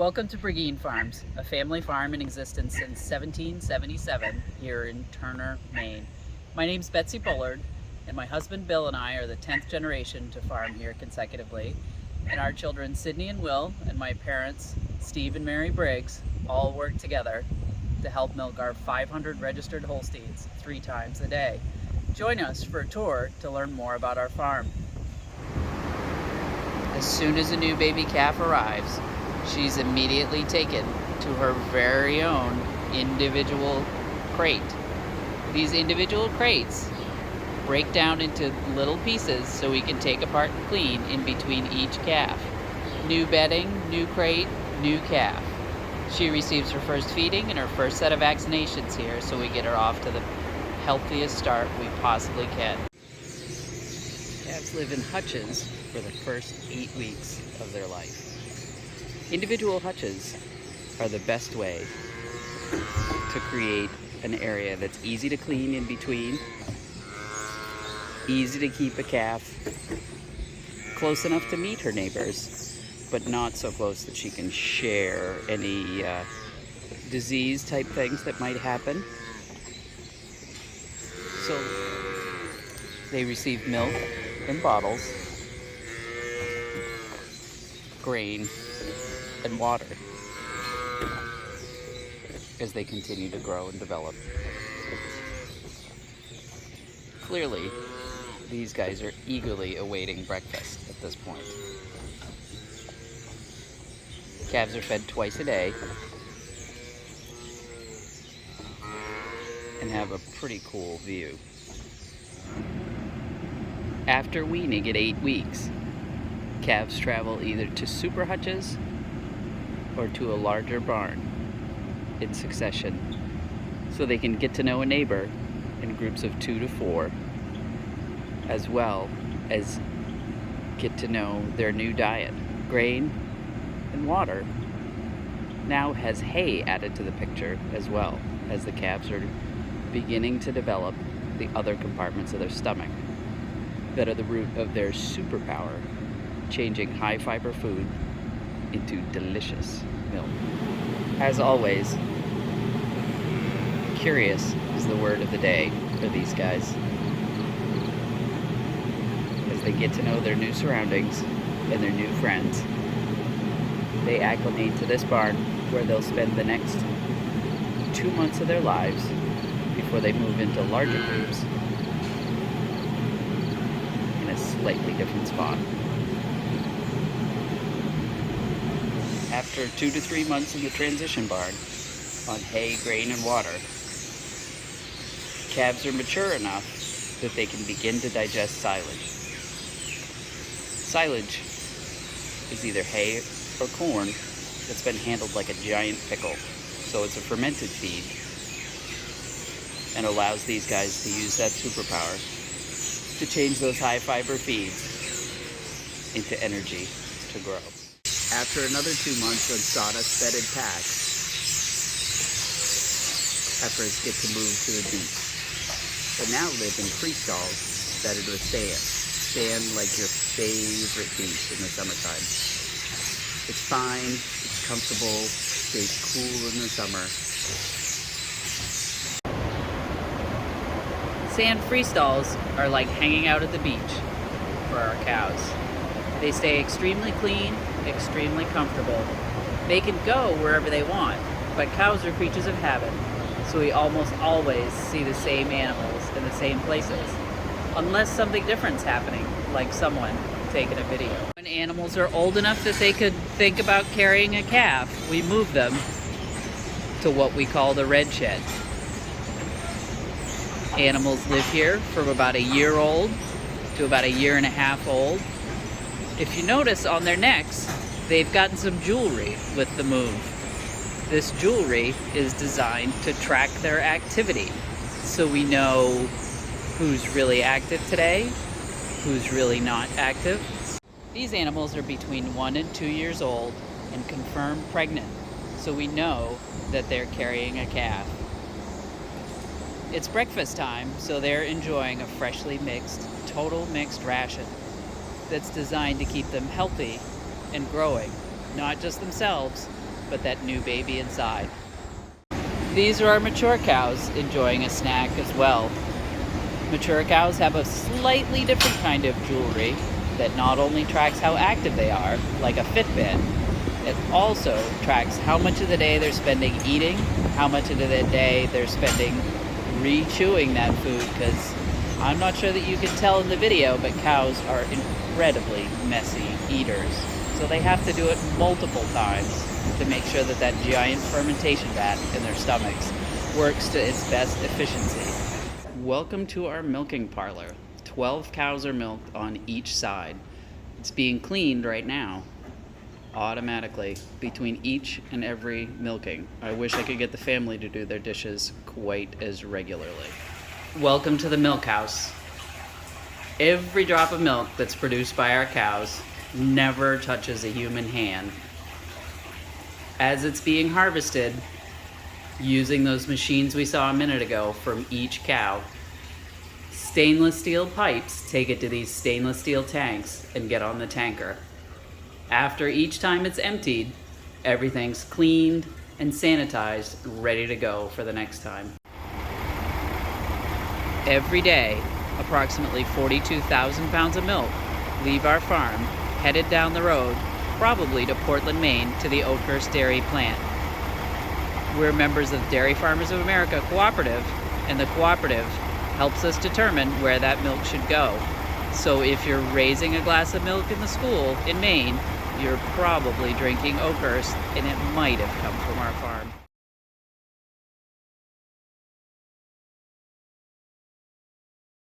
Welcome to Brigeen Farms, a family farm in existence since 1777 here in Turner, Maine. My name's Betsy Bullard, and my husband Bill and I are the 10th generation to farm here consecutively. And our children Sydney and Will and my parents Steve and Mary Briggs all work together to help milk our 500 registered Holsteins 3 times a day. Join us for a tour to learn more about our farm. As soon as a new baby calf arrives, she's immediately taken to her very own individual crate. These individual crates break down into little pieces so we can take apart and clean in between each calf. New bedding, new crate, new calf. She receives her first feeding and her first set of vaccinations here, so we get her off to the healthiest start we possibly can. Calves live in hutches for the first 8 weeks of their life. Individual hutches are the best way to create an area that's easy to clean in between, easy to keep a calf close enough to meet her neighbors, but not so close that she can share any disease type things that might happen. So they receive milk in bottles, grain, and water as they continue to grow and develop. Clearly, these guys are eagerly awaiting breakfast at this point. Calves are fed twice a day and have a pretty cool view. After weaning at 8 weeks, calves travel either to super hutches or to a larger barn in succession, so they can get to know a neighbor in groups of 2 to 4, as well as get to know their new diet. Grain and water now has hay added to the picture as well, as the calves are beginning to develop the other compartments of their stomach that are the root of their superpower, changing high fiber food into delicious milk. As always, curious is the word of the day for these guys. As they get to know their new surroundings and their new friends, they acclimate to this barn where they'll spend the next 2 months of their lives before they move into larger groups in a slightly different spot. After 2 to 3 months in the transition barn on hay, grain, and water, calves are mature enough that they can begin to digest silage. Silage is either hay or corn that's been handled like a giant pickle, so it's a fermented feed and allows these guys to use that superpower to change those high fiber feeds into energy to grow. After another 2 months on sawdust bedded packs, heifers get to move to the beach, but now live in free-stalls bedded with sand. Sand like your favorite beach in the summertime. It's fine, it's comfortable, stays cool in the summer. Sand free stalls are like hanging out at the beach for our cows. They stay extremely clean, extremely comfortable. They can go wherever they want, but cows are creatures of habit, so we almost always see the same animals in the same places, unless something different's happening, like someone taking a video. When animals are old enough that they could think about carrying a calf, we move them to what we call the red shed. Animals live here from about a year old to about a year and a half old. If you notice on their necks, they've gotten some jewelry with the move. This jewelry is designed to track their activity, so we know who's really active today, who's really not active. These animals are between 1 and 2 years old and confirmed pregnant, so we know that they're carrying a calf. It's breakfast time, so they're enjoying a freshly mixed, total mixed ration that's designed to keep them healthy and growing, not just themselves, but that new baby inside. These are our mature cows enjoying a snack as well. Mature cows have a slightly different kind of jewelry that not only tracks how active they are, like a Fitbit, it also tracks how much of the day they're spending eating, how much of the day they're spending re-chewing that food, because I'm not sure that you can tell in the video, but cows are incredibly messy eaters. So they have to do it multiple times to make sure that that giant fermentation vat in their stomachs works to its best efficiency. Welcome to our milking parlor. 12 cows are milked on each side. It's being cleaned right now, automatically, between each and every milking. I wish I could get the family to do their dishes quite as regularly. Welcome to the milk house. Every drop of milk that's produced by our cows never touches a human hand. As it's being harvested, using those machines we saw a minute ago from each cow, stainless steel pipes take it to these stainless steel tanks and get on the tanker. After each time it's emptied, everything's cleaned and sanitized, ready to go for the next time. Every day, approximately 42,000 pounds of milk leave our farm, headed down the road, probably to Portland, Maine, to the Oakhurst Dairy plant. We're members of Dairy Farmers of America Cooperative, and the cooperative helps us determine where that milk should go. So if you're raising a glass of milk in the school in Maine, you're probably drinking Oakhurst, and it might have come from our farm.